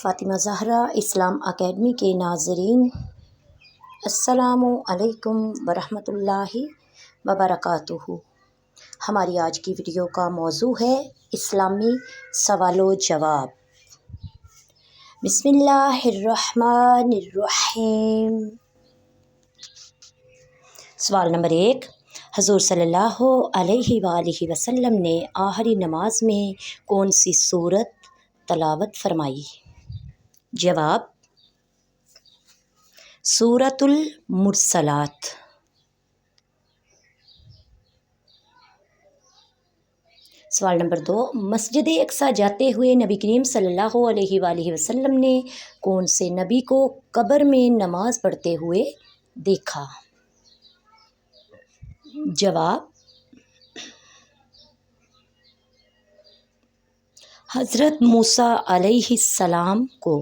فاطمہ زہرا اسلام academy کے ناظرین، السلام علیکم ورحمۃ اللہ وبرکاتہ۔ ہماری آج کی ویڈیو کا موضوع ہے اسلامی سوال و جواب۔ بسم اللہ الرحمن الرحیم۔ سوال نمبر 1، حضور صلی اللہ علیہ وآلہ وسلم نے آخری نماز میں کون سی سورت تلاوت فرمائی؟ جواب: سورۃ المرسلات۔ سوال نمبر 2، مسجد اقصیٰ جاتے ہوئے نبی کریم صلی اللہ علیہ وآلہ وسلم نے کون سے نبی کو قبر میں نماز پڑھتے ہوئے دیکھا؟ جواب: حضرت موسیٰ علیہ السلام کو۔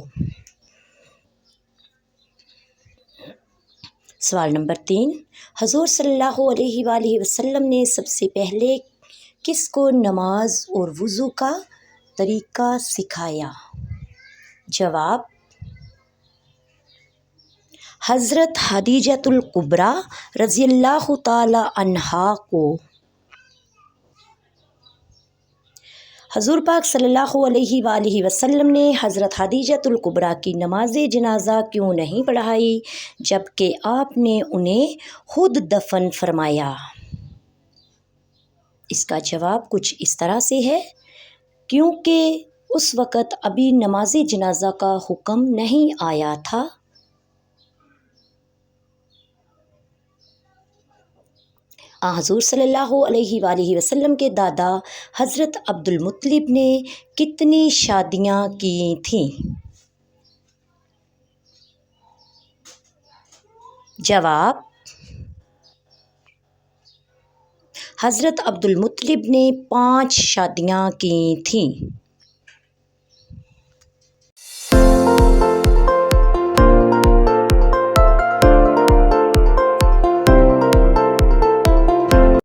سوال نمبر 3، حضور صلی اللہ علیہ وآلہ وسلم نے سب سے پہلے کس کو نماز اور وضو کا طریقہ سکھایا؟ جواب: حضرت خدیجۃ الکبریٰ رضی اللہ تعالی عنہا کو۔ حضور پاک صلی اللہ علیہ وآلہ وسلم نے حضرت خدیجۃ الکبریٰ کی نماز جنازہ کیوں نہیں پڑھائی جبکہ آپ نے انہیں خود دفن فرمایا؟ اس کا جواب کچھ اس طرح سے ہے، کیونکہ اس وقت ابھی نماز جنازہ کا حکم نہیں آیا تھا۔ حضور صلی اللہ علیہ وآلہ وسلم کے دادا حضرت عبد المطلب نے کتنی شادیاں کی تھیں؟ جواب: حضرت عبد المطلب نے 5 شادیاں کی تھیں۔